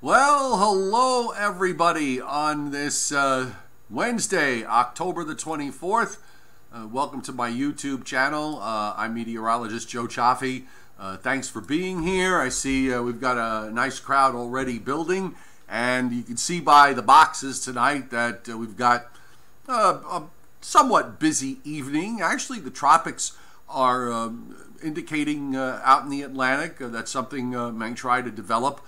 Well, hello everybody on this Wednesday, October the 24th. Welcome to my YouTube channel. I'm meteorologist Joe Chaffee. Thanks for being here. I see we've got a nice crowd already building, and you can see by the boxes tonight that we've got a somewhat busy evening. Actually, the tropics are indicating out in the Atlantic that something may try to develop.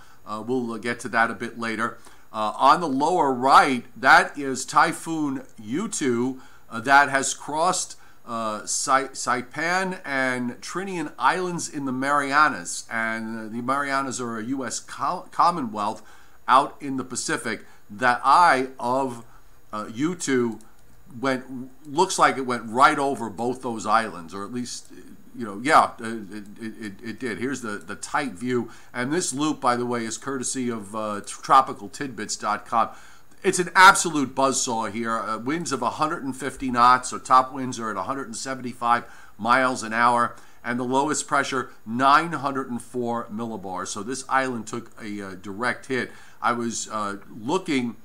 We'll get to that a bit later. On the lower right, that is Typhoon Yutu that has crossed Saipan and Trinidad Islands in the Marianas. And the Marianas are a U.S. Commonwealth out in the Pacific. That eye of Yutu looks like it went right over both those islands, or at least, you know, yeah, it did. Here's the tight view. And this loop, by the way, is courtesy of tropicaltidbits.com. It's an absolute buzzsaw here. Winds of 150 knots, so top winds are at 175 miles an hour. And the lowest pressure, 904 millibars. So this island took a direct hit. I was looking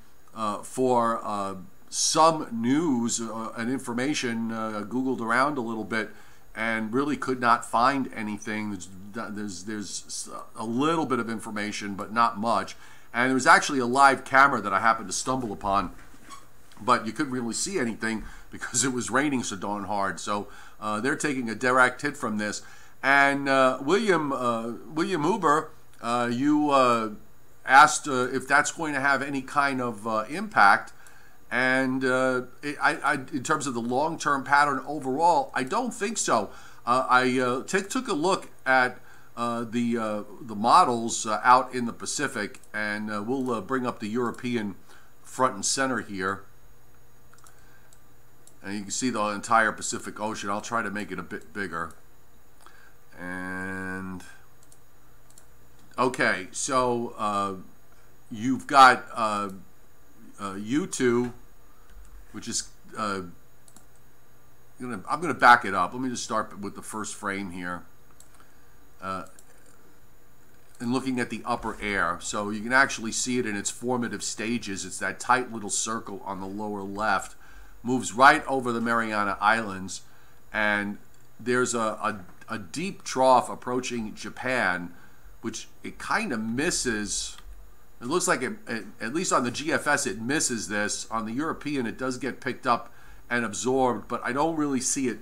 for some news and information, Googled around a little bit, and really could not find anything. There's a little bit of information, but not much. And there was actually a live camera that I happened to stumble upon, but you couldn't really see anything because it was raining so darn hard. So they're taking a direct hit from this. And William Uber, you asked if that's going to have any kind of impact. And in terms of the long-term pattern overall, I don't think so. I took a look at the models out in the Pacific, and we'll bring up the European front and center here. And you can see the entire Pacific Ocean. I'll try to make it a bit bigger. And okay, so you've got Yutu, which is I'm gonna back it up. Let me just start with the first frame here, and looking at the upper air, so you can actually see it in its formative stages. It's that tight little circle on the lower left, moves right over the Marinana Islands, and there's a deep trough approaching Japan, which it kind of misses. It looks like at least on the GFS, it misses this. On the European, it does get picked up and absorbed, but I don't really see it.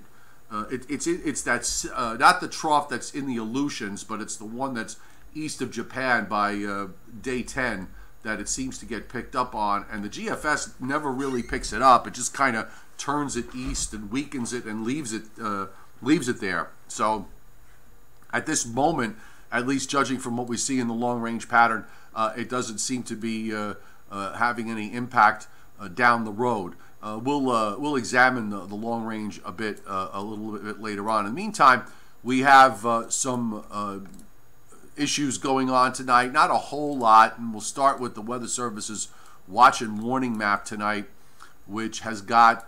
It's that not the trough that's in the Aleutians, but it's the one that's east of Japan by day 10 that it seems to get picked up on. And the GFS never really picks it up. It just kind of turns it east and weakens it and leaves it there. So at this moment, at least judging from what we see in the long-range pattern, it doesn't seem to be having any impact down the road. We'll examine the long range a little bit later on. In the meantime, we have some issues going on tonight. Not a whole lot, and we'll start with the Weather Service's watch and warning map tonight, which has got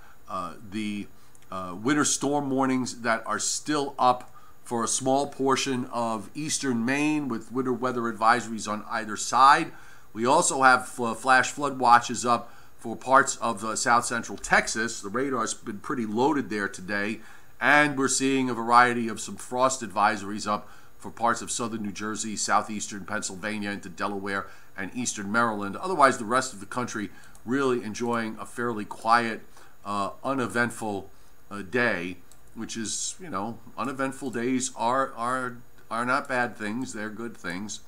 the winter storm warnings that are still up for a small portion of eastern Maine, with winter weather advisories on either side. We also have flash flood watches up for parts of south central Texas. The radar's been pretty loaded there today, and we're seeing a variety of some frost advisories up for parts of southern New Jersey, southeastern Pennsylvania into Delaware and eastern Maryland. Otherwise, the rest of the country really enjoying a fairly quiet, uneventful day, which is, you know, uneventful days are not bad things. They're good things.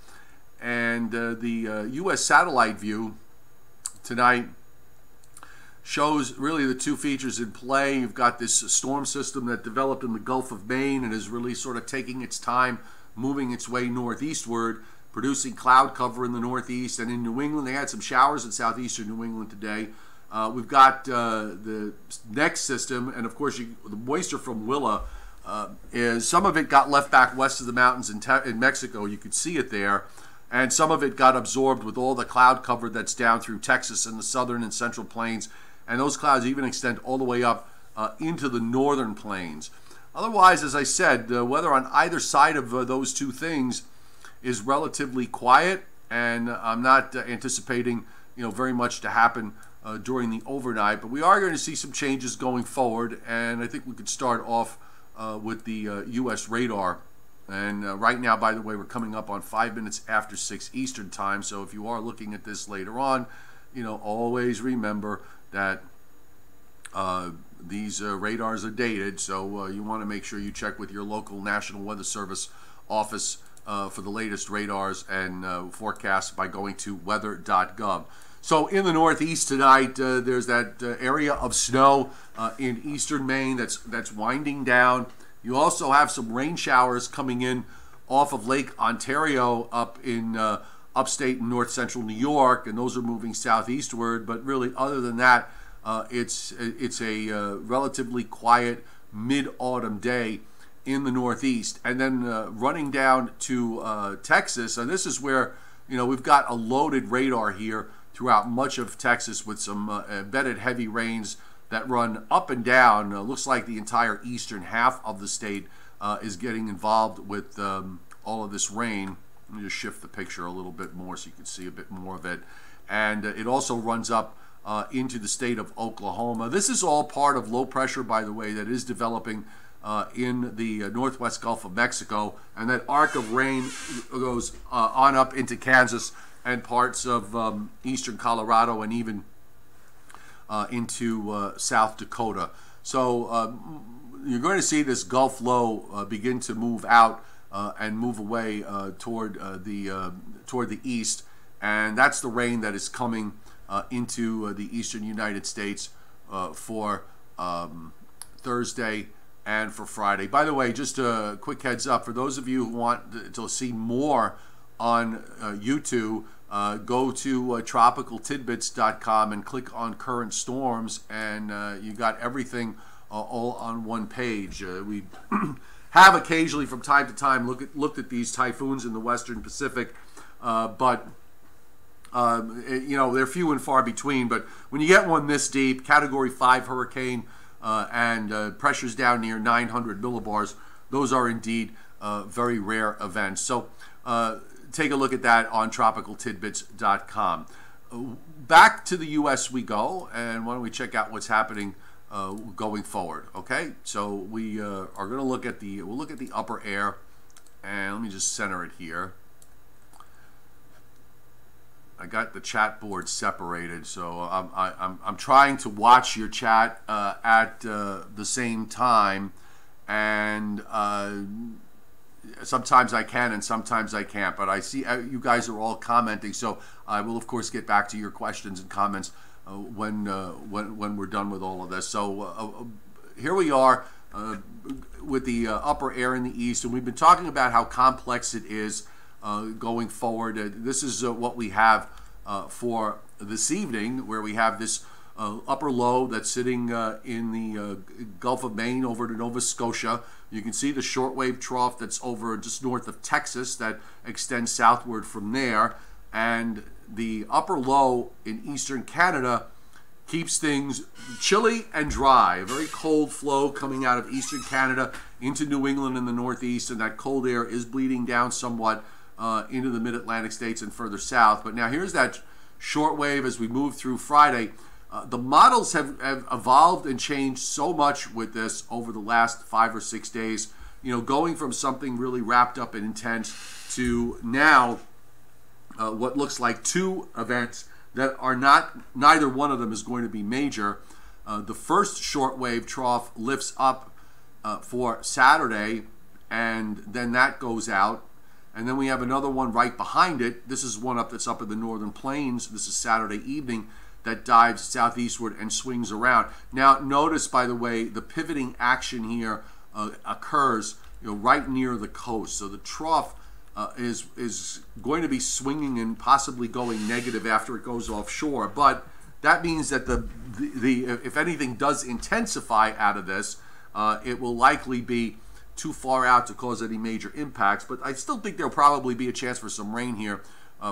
And the U.S. satellite view tonight shows really the two features in play. You've got this storm system that developed in the Gulf of Maine and is really sort of taking its time, moving its way northeastward, producing cloud cover in the northeast. And in New England, they had some showers in southeastern New England today. We've got the next system, and of course the moisture from Willa is, some of it got left back west of the mountains in Mexico. You could see it there. And some of it got absorbed with all the cloud cover that's down through Texas and the southern and central plains. And those clouds even extend all the way up into the northern plains. Otherwise, as I said, the weather on either side of those two things is relatively quiet. and I'm not anticipating very much to happen during the overnight, but we are going to see some changes going forward, and I think we could start off with the U.S. radar. And right now, by the way, we're coming up on 5 minutes after 6 Eastern time, so if you are looking at this later on, always remember that these radars are dated, so you want to make sure you check with your local National Weather Service office for the latest radars and forecasts by going to weather.gov. So in the Northeast tonight, there's that area of snow in eastern Maine that's winding down. You also have some rain showers coming in off of Lake Ontario up in upstate and north central New York, and those are moving southeastward. But really, other than that, it's a relatively quiet mid-autumn day in the Northeast. And then running down to Texas, and this is where we've got a loaded radar here throughout much of Texas with some embedded heavy rains that run up and down. Looks like the entire eastern half of the state is getting involved with all of this rain. Let me just shift the picture a little bit more so you can see a bit more of it. And it also runs up into the state of Oklahoma. This is all part of low pressure, by the way, that is developing in the northwest Gulf of Mexico. And that arc of rain goes on up into Kansas and parts of eastern Colorado and even into South Dakota. So you're going to see this Gulf low begin to move out and move away toward the east, and that's the rain that is coming into the eastern United States for Thursday and for Friday. By the way, just a quick heads up for those of you who want to see more on Yutu. Go to tropicaltidbits.com and click on current storms, and you got everything all on one page. We have occasionally from time to time looked at these typhoons in the western Pacific, but they're few and far between. But when you get one this deep, Category 5 hurricane, and pressures down near 900 millibars, those are indeed very rare events. So take a look at that on tropicaltidbits.com. Back to the U.S. we go, and why don't we check out what's happening going forward? Okay, so we are going to look at we'll look at the upper air, and let me just center it here. I got the chat board separated, so I'm trying to watch your chat at the same time, and sometimes I can and sometimes I can't, but I see you guys are all commenting, so I will of course get back to your questions and comments when we're done with all of this. So here we are with the upper air in the east, and we've been talking about how complex it is going forward. This is what we have for this evening, where we have this upper low that's sitting in the Gulf of Maine over to Nova Scotia. You can see the shortwave trough that's over just north of Texas that extends southward from there. And the upper low in eastern Canada keeps things chilly and dry. A very cold flow coming out of eastern Canada into New England and the Northeast, and that cold air is bleeding down somewhat into the mid-Atlantic states and further south. But now here's that shortwave as we move through Friday. The models have evolved and changed so much with this over the last 5 or 6 days, going from something really wrapped up and intense to now what looks like 2 events that are neither one of them is going to be major. The first shortwave trough lifts up for Saturday, and then that goes out. And then we have another one right behind it. This is one that's up in the northern plains. This is Saturday evening, that dives southeastward and swings around. Now, notice, by the way, the pivoting action here occurs right near the coast. So the trough is going to be swinging and possibly going negative after it goes offshore. But that means that if anything does intensify out of this, it will likely be too far out to cause any major impacts. But I still think there'll probably be a chance for some rain here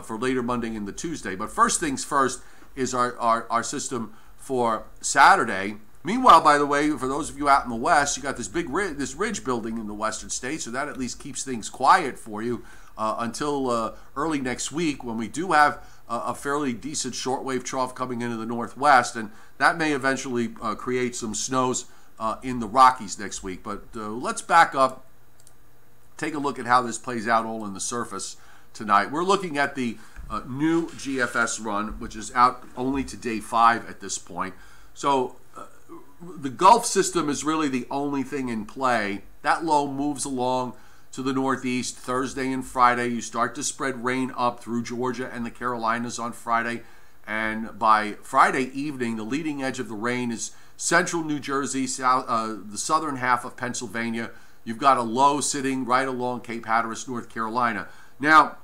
for later Monday into Tuesday. But first things first is our system for Saturday. Meanwhile, by the way, for those of you out in the west, you got this big ridge building in the western states, so that at least keeps things quiet for you. until early next week, when we do have a fairly decent shortwave trough coming into the northwest, and that may eventually create some snows in the Rockies next week. But let's back up, take a look at how this plays out all in the surface tonight. We're looking at the new GFS run, which is out only to day 5 at this point. So the Gulf system is really the only thing in play. That low moves along to the northeast Thursday and Friday. You start to spread rain up through Georgia and the Carolinas on Friday. And by Friday evening, the leading edge of the rain is central New Jersey, the southern half of Pennsylvania. You've got a low sitting right along Cape Hatteras, North Carolina. Now,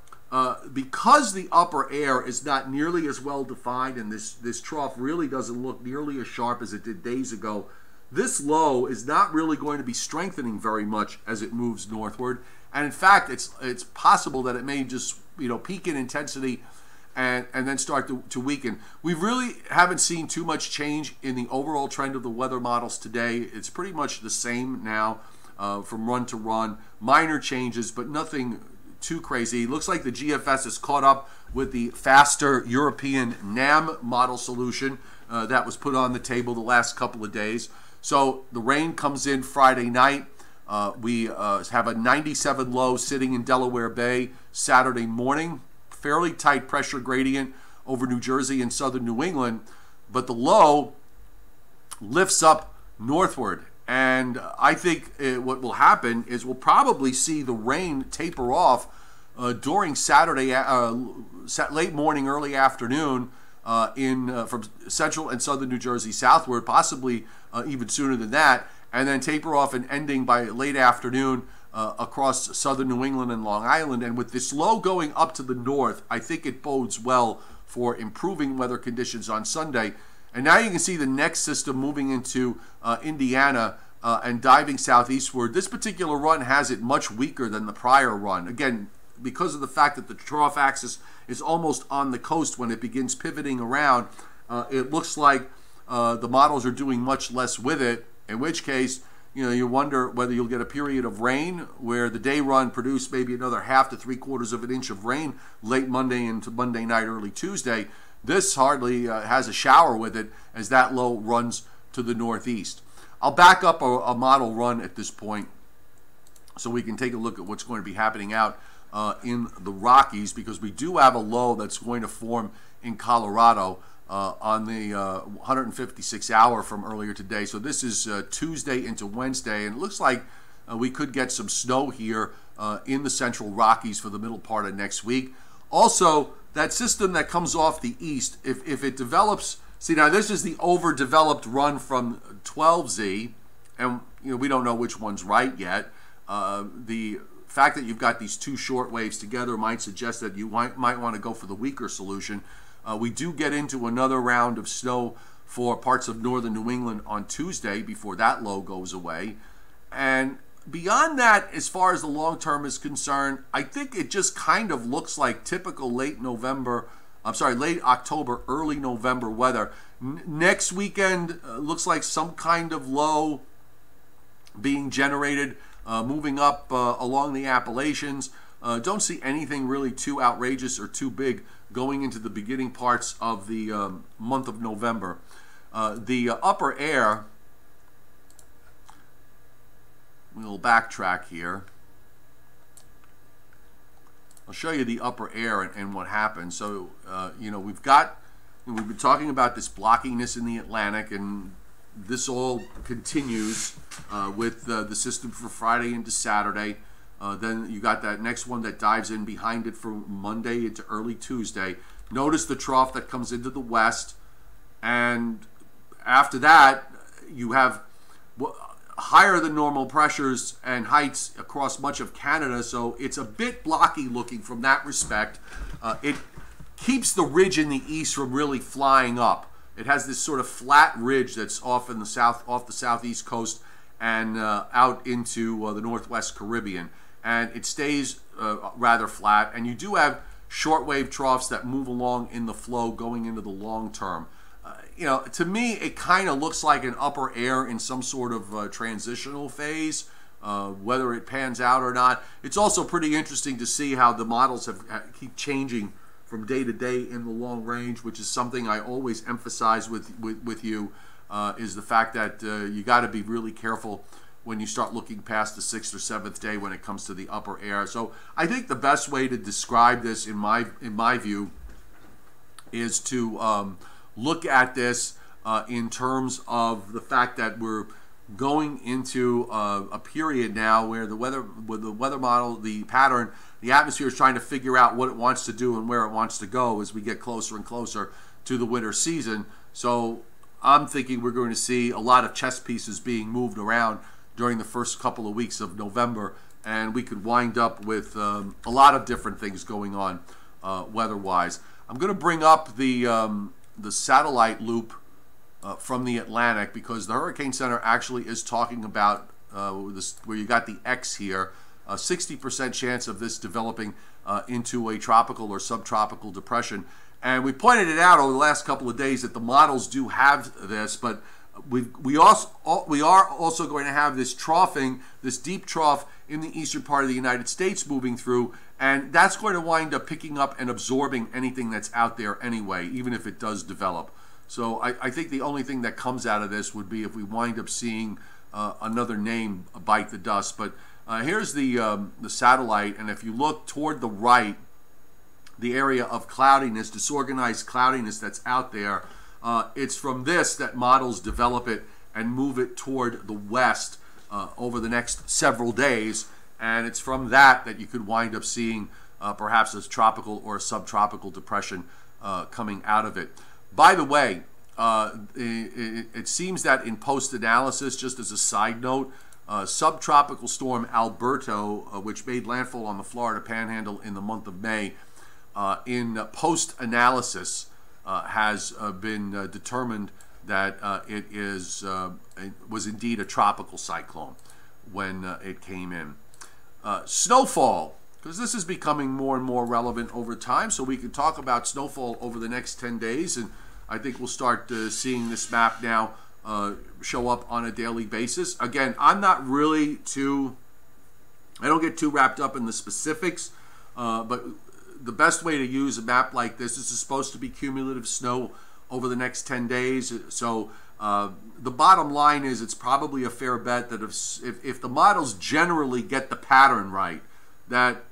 because the upper air is not nearly as well defined, and this trough really doesn't look nearly as sharp as it did days ago, this low is not really going to be strengthening very much as it moves northward. And in fact, it's possible that it may just peak in intensity and then start to weaken. We really haven't seen too much change in the overall trend of the weather models today. It's pretty much the same now from run to run. Minor changes, but nothing too crazy. It looks like the GFS is caught up with the faster European NAM model solution that was put on the table the last couple of days. So the rain comes in Friday night. We have a 97 low sitting in Delaware Bay Saturday morning. Fairly tight pressure gradient over New Jersey and southern New England. But the low lifts up northward. And I think what will happen is we'll probably see the rain taper off during Saturday, late morning, early afternoon, from central and southern New Jersey southward, possibly even sooner than that, and then taper off and ending by late afternoon across southern New England and Long Island. And with this low going up to the north, I think it bodes well for improving weather conditions on Sunday. And now you can see the next system moving into Indiana and diving southeastward. This particular run has it much weaker than the prior run. Again, because of the fact that the trough axis is almost on the coast when it begins pivoting around, it looks like the models are doing much less with it, in which case, you wonder whether you'll get a period of rain where the day run produced maybe another 1/2 to 3/4 of an inch of rain late Monday into Monday night, early Tuesday. This hardly has a shower with it as that low runs to the northeast. I'll back up a model run at this point so we can take a look at what's going to be happening out in the Rockies, because we do have a low that's going to form in Colorado on the 156 hour from earlier today. So this is Tuesday into Wednesday, and it looks like we could get some snow here in the Central Rockies for the middle part of next week. Also, that system that comes off the east, if it develops, see now this is the overdeveloped run from 12Z, and we don't know which one's right yet. The fact that you've got these two short waves together might suggest that you might want to go for the weaker solution. We do get into another round of snow for parts of northern New England on Tuesday before that low goes away. And beyond that, as far as the long term is concerned, I think it just kind of looks like typical late October, early November weather. Next weekend looks like some kind of low being generated, moving up along the Appalachians. Don't see anything really too outrageous or too big going into the beginning parts of the month of November. The upper air, we'll backtrack here. I'll show you the upper air and what happens. So, we've been talking about this blockiness in the Atlantic, and this all continues with the system for Friday into Saturday. Then you got that next one that dives in behind it from Monday into early Tuesday. Notice the trough that comes into the west, and after that you have higher than normal pressures and heights across much of Canada, so it's a bit blocky looking from that respect. It keeps the ridge in the east from really flying up. It has this sort of flat ridge that's off in the south, off the southeast coast, and out into the northwest Caribbean, and it stays rather flat. And you do have shortwave troughs that move along in the flow going into the long term. To me, it kind of looks like an upper air in some sort of transitional phase, whether it pans out or not. It's also pretty interesting to see how the models keep changing from day to day in the long range, which is something I always emphasize with you, is the fact that you got to be really careful when you start looking past the 6th or 7th day when it comes to the upper air. So I think the best way to describe this, in my view, is to look at this in terms of the fact that we're going into a period now where the weather model, the pattern, the atmosphere is trying to figure out what it wants to do and where it wants to go as we get closer and closer to the winter season. So I'm thinking we're going to see a lot of chess pieces being moved around during the first couple of weeks of November, and we could wind up with a lot of different things going on weather-wise. I'm going to bring up the satellite loop from the Atlantic, because the Hurricane Center actually is talking about this, where you got the X here, a 60% chance of this developing into a tropical or subtropical depression. And we pointed it out over the last couple of days that the models do have this, but we are also going to have this troughing, this deep trough in the eastern part of the United States moving through, and that's going to wind up picking up and absorbing anything that's out there anyway, even if it does develop. So I think the only thing that comes out of this would be if we wind up seeing another name bite the dust. But here's the satellite, and if you look toward the right, the area of cloudiness, disorganized cloudiness that's out there, it's from this that models develop it and move it toward the west over the next several days, and it's from that that you could wind up seeing perhaps a tropical or a subtropical depression coming out of it. By the way, it seems that in post-analysis, just as a side note, subtropical storm Alberto, which made landfall on the Florida Panhandle in the month of May, in post-analysis has been determined that it was indeed a tropical cyclone when it came in. Snowfall, because this is becoming more and more relevant over time, so we can talk about snowfall over the next 10 days, and I think we'll start seeing this map now show up on a daily basis. Again, I'm not really I don't get too wrapped up in the specifics, but the best way to use a map like this is supposed to be cumulative snow over the next 10 days. So the bottom line is it's probably a fair bet that if the models generally get the pattern right, that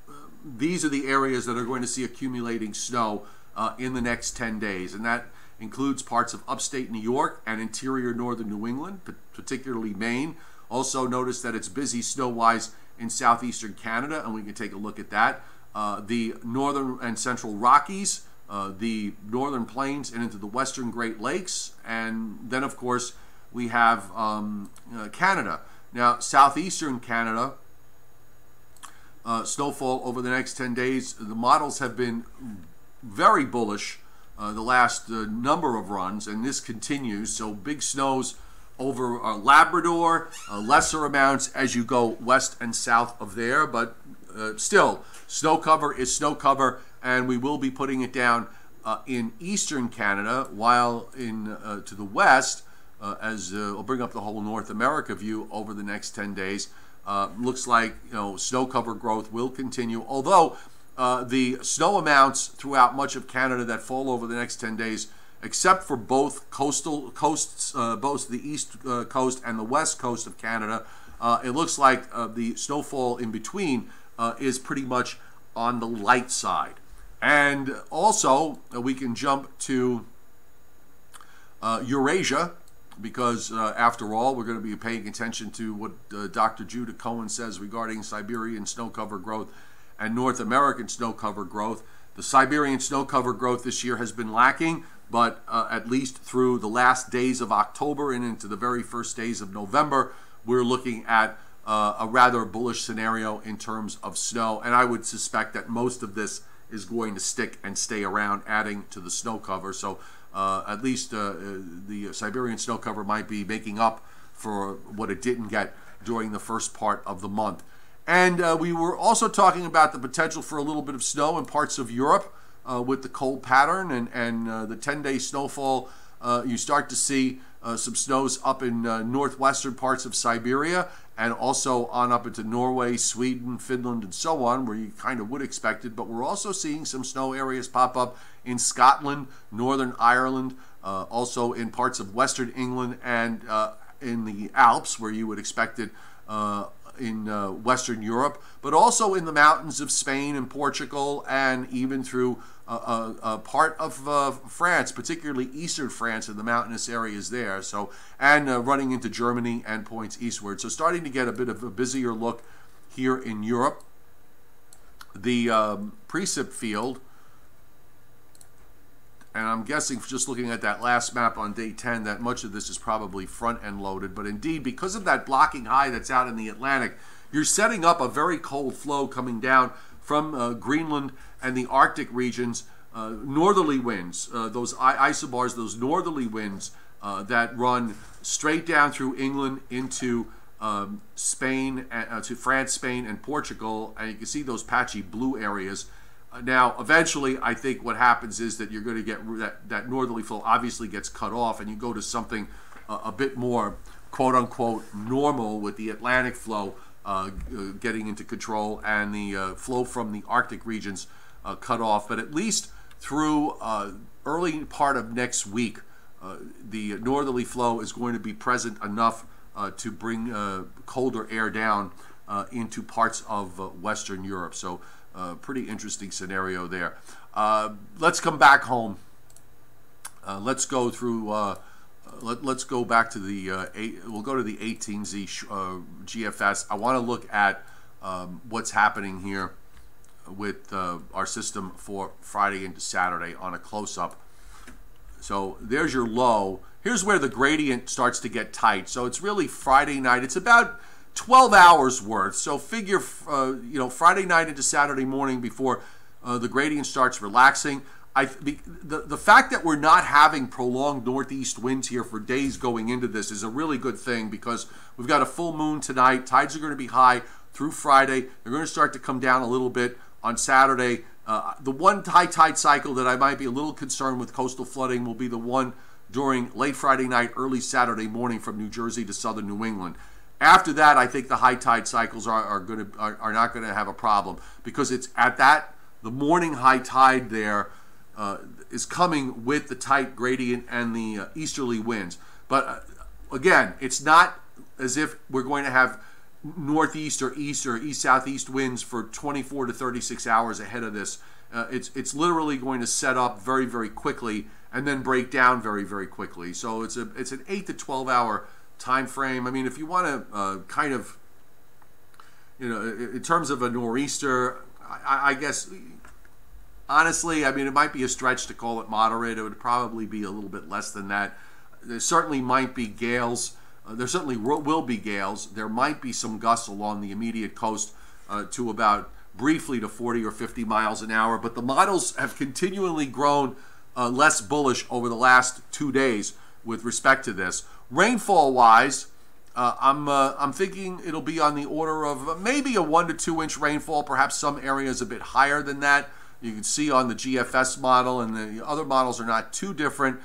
these are the areas that are going to see accumulating snow in the next 10 days. And that includes parts of upstate New York and interior northern New England, particularly Maine. Also notice that it's busy snow-wise in southeastern Canada, and we can take a look at that. The northern and central Rockies, the northern plains and into the western Great Lakes, and then of course we have Canada. Now southeastern Canada, snowfall over the next 10 days, the models have been very bullish the last number of runs, and this continues. So big snows over Labrador, lesser amounts as you go west and south of there, but still, snow cover is snow cover, and we will be putting it down in eastern Canada, while in to the west, as I'll bring up the whole North America view over the next 10 days, looks like snow cover growth will continue, although the snow amounts throughout much of Canada that fall over the next 10 days, except for both coastal coasts, both the east coast and the west coast of Canada, it looks like the snowfall in between is pretty much on the light side. And also, we can jump to Eurasia, because after all, we're going to be paying attention to what Dr. Judah Cohen says regarding Siberian snow cover growth and North American snow cover growth. The Siberian snow cover growth this year has been lacking, but at least through the last days of October and into the very first days of November, we're looking at a rather bullish scenario in terms of snow, and I would suspect that most of this is going to stick and stay around, adding to the snow cover. So at least the Siberian snow cover might be making up for what it didn't get during the first part of the month. And we were also talking about the potential for a little bit of snow in parts of Europe with the cold pattern and the 10-day snowfall. You start to see some snows up in northwestern parts of Siberia, and also on up into Norway, Sweden, Finland, and so on, where you kind of would expect it. But we're also seeing some snow areas pop up in Scotland, Northern Ireland, also in parts of Western England, and in the Alps, where you would expect it in Western Europe, but also in the mountains of Spain and Portugal, and even through a part of France, particularly eastern France and the mountainous areas there. So, and running into Germany and points eastward. So starting to get a bit of a busier look here in Europe. The precip field, and I'm guessing just looking at that last map on day 10 that much of this is probably front-end loaded. But indeed, because of that blocking high that's out in the Atlantic, you're setting up a very cold flow coming down from Greenland and the Arctic regions. Northerly winds, those isobars, those northerly winds that run straight down through England into Spain, to France, Spain, and Portugal. And you can see those patchy blue areas. Now, eventually, I think what happens is that you're going to get that northerly flow obviously gets cut off, and you go to something a bit more, quote-unquote, normal, with the Atlantic flow getting into control and the flow from the Arctic regions cut off. But at least through early part of next week, the northerly flow is going to be present enough to bring colder air down into parts of Western Europe. So, pretty interesting scenario there. Let's come back home. Let's go through. Let's go back to the. We'll go to the 18Z GFS. I want to look at what's happening here with our system for Friday into Saturday on a close-up. So there's your low. Here's where the gradient starts to get tight. So it's really Friday night. It's about 12 hours worth. So figure, Friday night into Saturday morning before the gradient starts relaxing. The fact that we're not having prolonged northeast winds here for days going into this is a really good thing, because we've got a full moon tonight. Tides are going to be high through Friday. They're going to start to come down a little bit on Saturday. The one high tide cycle that I might be a little concerned with coastal flooding will be the one during late Friday night, early Saturday morning from New Jersey to southern New England. After that, I think the high tide cycles are not going to have a problem, because it's at that, the morning high tide there is coming with the tight gradient and the easterly winds. But again, it's not as if we're going to have northeast or east-southeast winds for 24 to 36 hours ahead of this. It's literally going to set up very, very quickly and then break down very, very quickly. So it's an 8 to 12 hour time frame. I mean, if you want to kind of, in terms of a nor'easter, I guess, honestly, I mean, it might be a stretch to call it moderate. It would probably be a little bit less than that. There certainly might be gales. There certainly will be gales. There might be some gusts along the immediate coast to about briefly to 40 or 50 miles an hour. But the models have continually grown less bullish over the last 2 days with respect to this. Rainfall-wise, I'm thinking it'll be on the order of maybe a 1 to 2 inch rainfall, perhaps some areas a bit higher than that. You can see on the GFS model, and the other models are not too different,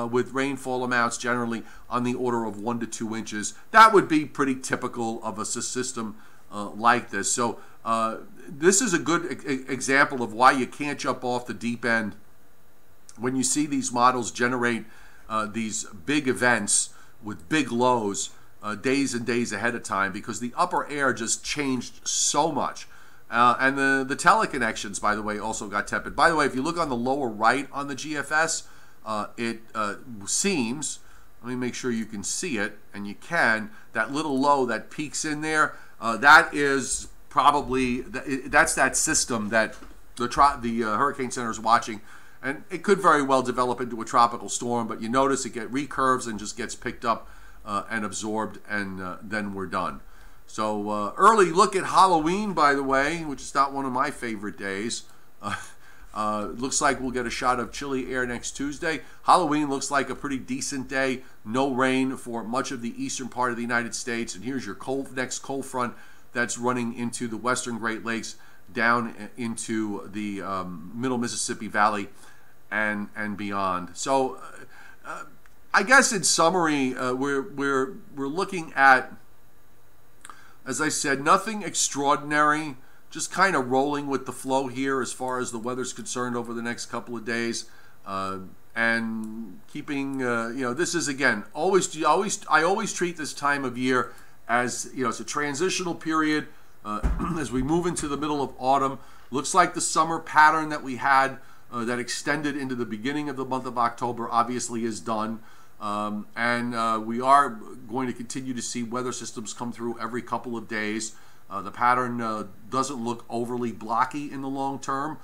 with rainfall amounts generally on the order of 1 to 2 inches. That would be pretty typical of a system like this. So this is a good example of why you can't jump off the deep end when you see these models generate these big events with big lows days and days ahead of time, because the upper air just changed so much. And the teleconnections, by the way, also got tepid. By the way, if you look on the lower right on the GFS, it seems, let me make sure you can see it, and you can, that little low that peaks in there, that is probably, that's that system that the Hurricane Center is watching. And it could very well develop into a tropical storm, but you notice it recurves and just gets picked up and absorbed, and then we're done. So early look at Halloween, by the way, which is not one of my favorite days. Looks like we'll get a shot of chilly air next Tuesday. Halloween looks like a pretty decent day. No rain for much of the eastern part of the United States. And here's your next cold front that's running into the western Great Lakes, down into the middle Mississippi Valley and beyond. So I guess in summary, we're looking at, as I said, nothing extraordinary. Just kind of rolling with the flow here as far as the weather's concerned over the next couple of days, and keeping, this is, again, I always treat this time of year as, it's a transitional period as we move into the middle of autumn. Looks like the summer pattern that we had that extended into the beginning of the month of October obviously is done, and we are going to continue to see weather systems come through every couple of days. The pattern doesn't look overly blocky in the long term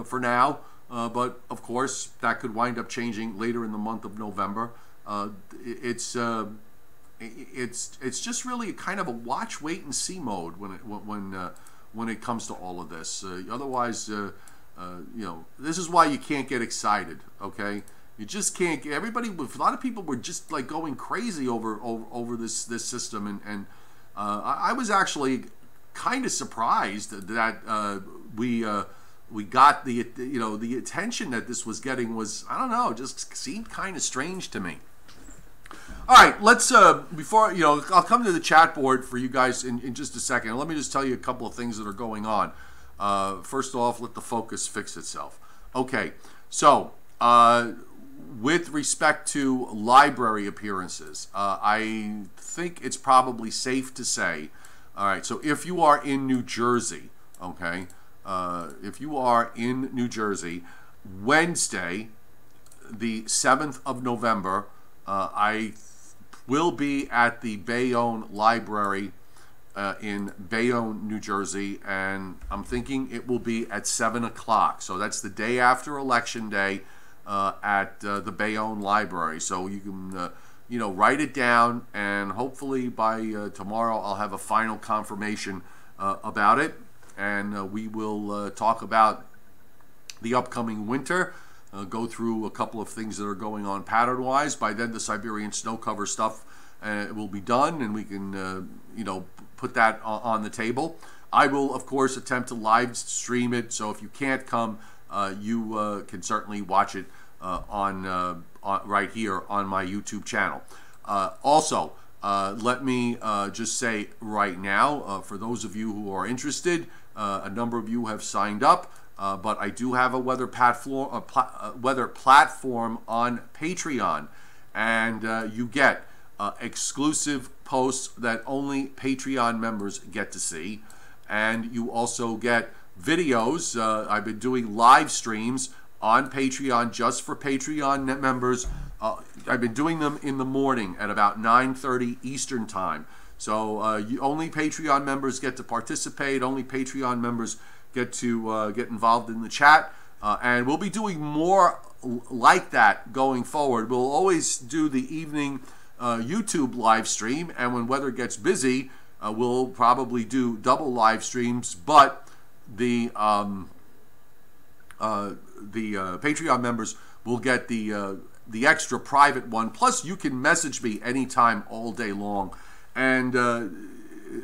for now, but of course that could wind up changing later in the month of November. It's just really kind of a watch, wait, and see mode when it comes to all of this. Otherwise, this is why you can't get excited. Okay, you just can't. A lot of people were just like going crazy over this system, and I was actually kind of surprised that we got the attention that this was getting. Was, I don't know, just seemed kind of strange to me. All right, let's before I'll come to the chat board for you guys in just a second. Let me just tell you a couple of things that are going on. First off, let the focus fix itself. Okay, so with respect to library appearances, I think it's probably safe to say, all right, so if you are in New Jersey, okay, if you are in New Jersey, Wednesday, the 7th of November, I will be at the Bayonne Library in Bayonne, New Jersey, and I'm thinking it will be at 7 o'clock. So that's the day after Election Day at the Bayonne Library. So you can write it down, and hopefully by tomorrow I'll have a final confirmation about it, and we will talk about the upcoming winter, go through a couple of things that are going on pattern-wise. By then the Siberian snow cover stuff will be done, and we can put that on the table. I will, of course, attempt to live stream it, so if you can't come, you can certainly watch it on right here on my YouTube channel. Also, let me just say right now, for those of you who are interested, a number of you have signed up, but I do have a weather platform on Patreon, and you get exclusive posts that only Patreon members get to see, and you also get videos. I've been doing live streams on Patreon just for Patreon members. I've been doing them in the morning at about 9:30 Eastern time. So only Patreon members get to participate. Only Patreon members get to get involved in the chat. And we'll be doing more like that going forward. We'll always do the evening YouTube live stream, and when weather gets busy, we'll probably do double live streams. But the Patreon members will get the extra private one. Plus, you can message me anytime, all day long, and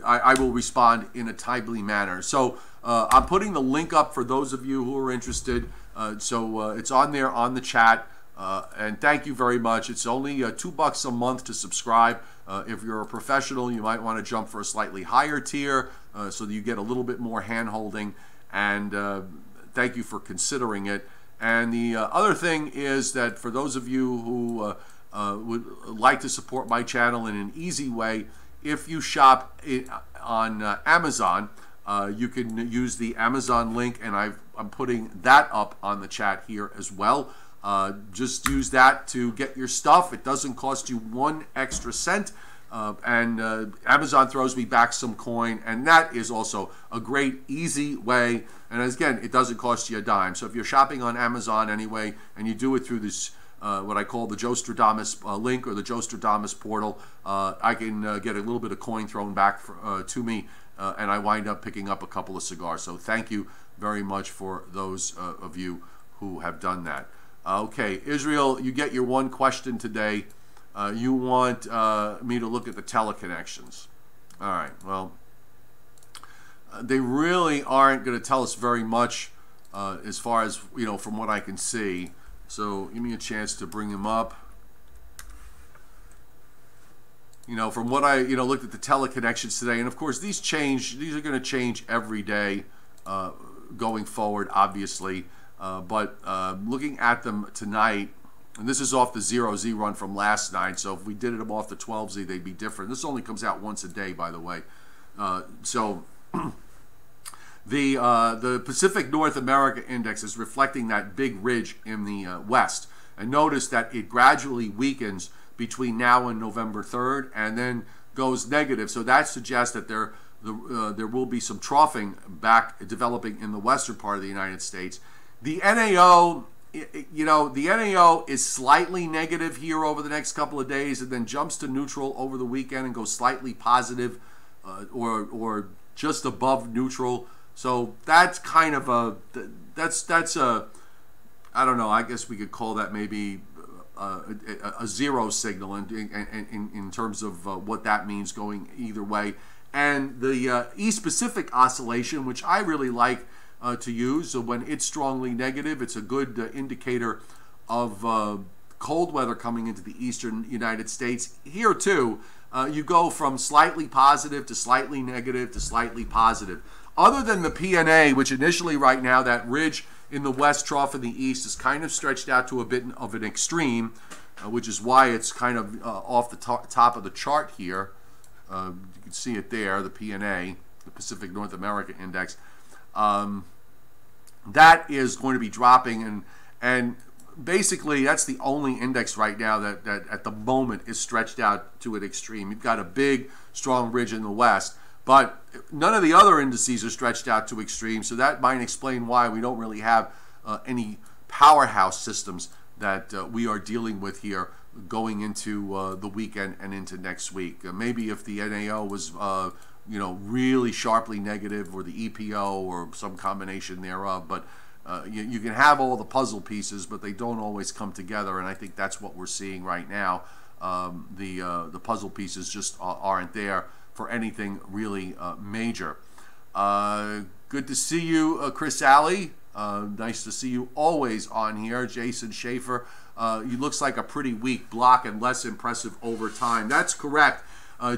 I will respond in a timely manner. So I'm putting the link up for those of you who are interested. So it's on there on the chat. And thank you very much. It's only $2 a month to subscribe. If you're a professional, you might want to jump for a slightly higher tier so that you get a little bit more hand-holding. And thank you for considering it. And the other thing is that for those of you who would like to support my channel in an easy way, if you shop on Amazon, you can use the Amazon link, and I'm putting that up on the chat here as well. Just use that to get your stuff. It doesn't cost you 1 extra cent, and Amazon throws me back some coin, and that is also a great easy way. And again, it doesn't cost you a dime. So if you're shopping on Amazon anyway, and you do it through this what I call the Joe Stradamus link or the Joe Stradamus portal, I can get a little bit of coin thrown back to me, and I wind up picking up a couple of cigars. So thank you very much for those of you who have done that. Okay, Israel, you get your one question today. You want me to look at the teleconnections. All right, well, they really aren't going to tell us very much as far as, from what I can see. So give me a chance to bring them up. from what I looked at the teleconnections today, and of course these change. These are going to change every day going forward, obviously. But looking at them tonight, and this is off the 0Z run from last night. So if we did them off the 12Z, they'd be different. This only comes out once a day, by the way. So the Pacific North America Index is reflecting that big ridge in the west. And notice that it gradually weakens between now and November 3rd, and then goes negative. So that suggests that there will be some troughing back developing in the western part of the United States. The NAO, the NAO is slightly negative here over the next couple of days, and then jumps to neutral over the weekend and goes slightly positive, or just above neutral. So that's kind of that's a, I don't know, I guess we could call that maybe a zero signal in terms of what that means going either way. And the East Pacific Oscillation, which I really like to use, so when it's strongly negative, it's a good indicator of cold weather coming into the eastern United States. Here too, you go from slightly positive to slightly negative to slightly positive. Other than the PNA, which initially right now, that ridge in the west, trough in the east, is kind of stretched out to a bit of an extreme, which is why it's kind of off the top of the chart here. You can see it there, the PNA, the Pacific North America Index. That is going to be dropping, and basically that's the only index right now that at the moment is stretched out to an extreme. You've got a big, strong ridge in the west, but none of the other indices are stretched out to extreme, so that might explain why we don't really have any powerhouse systems that we are dealing with here going into the weekend and into next week. Maybe if the NAO was really sharply negative, or the EPO, or some combination thereof, but you can have all the puzzle pieces, but they don't always come together, and I think that's what we're seeing right now. The puzzle pieces just aren't there for anything really major. Good to see you, Chris Alley. Nice to see you always on here. Jason Schaefer, he looks like a pretty weak block and less impressive over time. That's correct,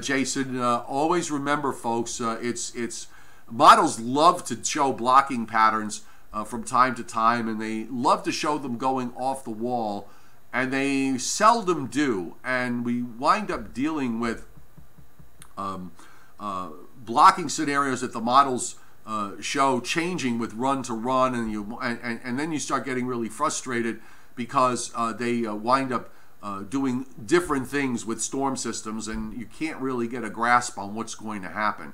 Jason. Always remember, folks, it's models love to show blocking patterns from time to time, and they love to show them going off the wall, and they seldom do, and we wind up dealing with blocking scenarios that the models show changing with run to run, and then you start getting really frustrated because they wind up doing different things with storm systems, and you can't really get a grasp on what's going to happen.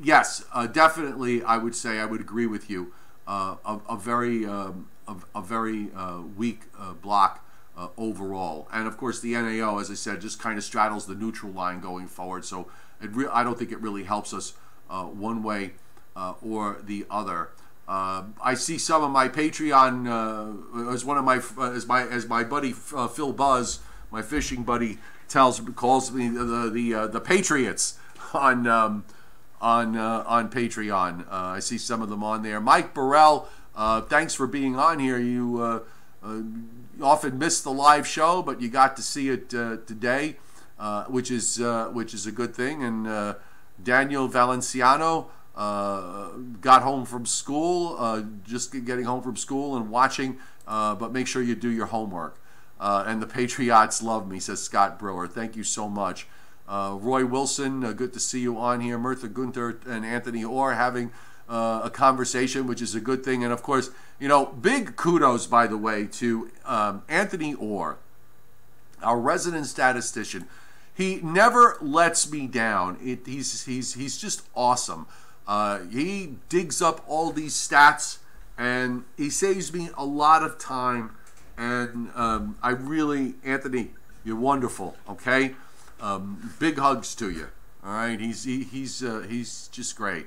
Yes, definitely, I would say, I would agree with you. A very weak block overall, and of course the NAO, as I said, just kind of straddles the neutral line going forward. So I don't think it really helps us one way or the other. I see some of my Patreon as my buddy Phil Buzz, my fishing buddy, calls me the Patriots on Patreon. I see some of them on there. Mike Burrell, thanks for being on here. You often miss the live show, but you got to see it today, which is a good thing. And Daniel Valenciano got home from school, just getting home from school and watching, but make sure you do your homework. And the Patriots love me, says Scott Brewer. Thank you so much. Roy Wilson, good to see you on here. Mirtha Gunter and Anthony Orr having a conversation, which is a good thing. And of course, big kudos, by the way, to Anthony Orr, our resident statistician. He never lets me down. He's just awesome. He digs up all these stats, and he saves me a lot of time. And I really, Anthony, you're wonderful. Okay, big hugs to you. All right, he's just great.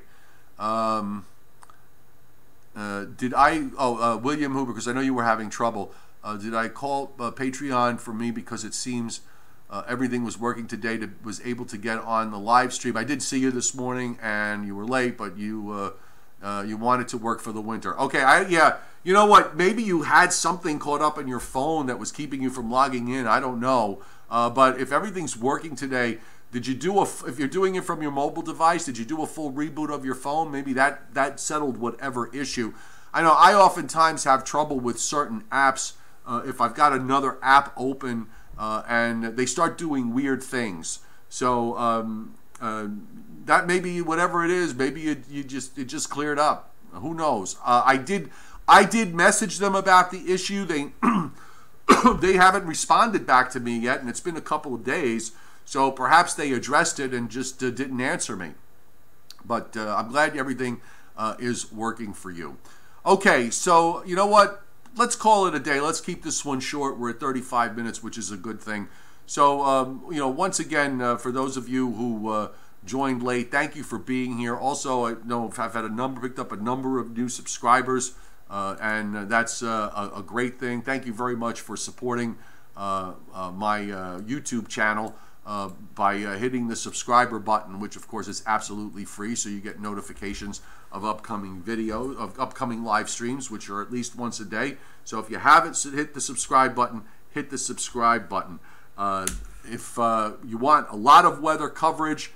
Did I? William Huber, because I know you were having trouble. Did I call Patreon for me because it seems everything was working today? Was able to get on the live stream. I did see you this morning, and you were late, but you wanted to work for the winter. Okay, You know what? Maybe you had something caught up in your phone that was keeping you from logging in. I don't know. But if everything's working today, did you do if you're doing it from your mobile device, did you do a full reboot of your phone? Maybe that settled whatever issue. I know I oftentimes have trouble with certain apps. If I've got another app open and they start doing weird things. So that maybe whatever it is, maybe it just cleared up. Who knows? I did message them about the issue. They they haven't responded back to me yet, and it's been a couple of days. So perhaps they addressed it and just didn't answer me. But I'm glad everything is working for you. Okay, so you know what? Let's call it a day. Let's keep this one short. We're at 35 minutes, which is a good thing. So, you know, once again, for those of you who joined late, thank you for being here. Also, I know I've had picked up a number of new subscribers, and that's a great thing. Thank you very much for supporting my YouTube channel by hitting the subscriber button, which of course is absolutely free, so you get notifications of upcoming videos, of upcoming live streams, which are at least once a day. So if you haven't hit the subscribe button, hit the subscribe button. If you want a lot of weather coverage,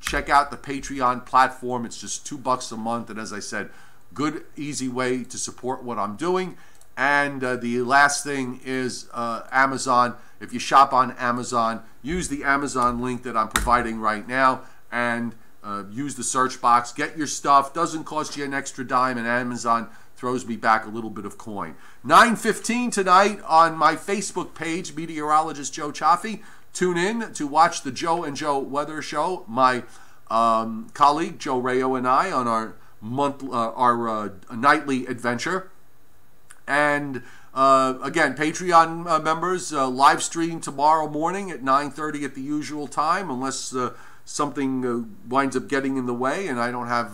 check out the Patreon platform. It's just $2 a month, and as I said, good, easy way to support what I'm doing. And the last thing is Amazon. If you shop on Amazon, use the Amazon link that I'm providing right now and use the search box. Get your stuff. Doesn't cost you an extra dime, and Amazon throws me back a little bit of coin. 9:15 tonight on my Facebook page, Meteorologist Joe Chaffee. Tune in to watch the Joe and Joe Weather Show. My colleague Joe Rayo and I on our nightly adventure. And again, Patreon members, live stream tomorrow morning at 9:30 at the usual time, unless something winds up getting in the way, and I don't have,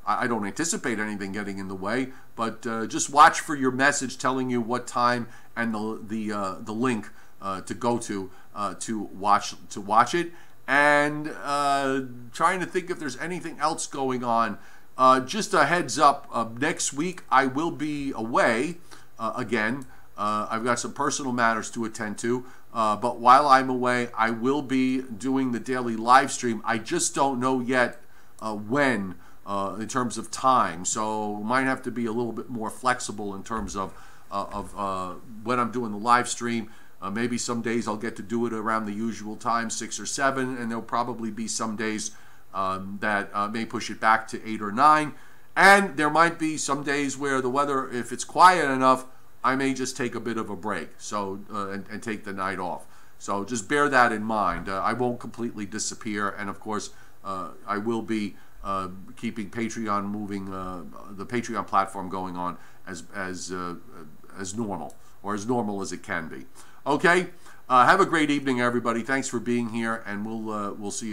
I don't anticipate anything getting in the way. But just watch for your message telling you what time and the link to go to watch it. And trying to think if there's anything else going on. Just a heads up, next week I will be away again. I've got some personal matters to attend to, but while I'm away, I will be doing the daily live stream. I just don't know yet when, in terms of time, so might have to be a little bit more flexible in terms of when I'm doing the live stream. Maybe some days I'll get to do it around the usual time, 6 or 7, and there'll probably be some days that may push it back to 8 or 9. And there might be some days where the weather, if it's quiet enough, I may just take a bit of a break, so and take the night off. So just bear that in mind. I won't completely disappear, and of course I will be keeping Patreon moving, the Patreon platform going on as normal, or as normal as it can be. Okay, have a great evening, everybody. Thanks for being here, and we'll see you.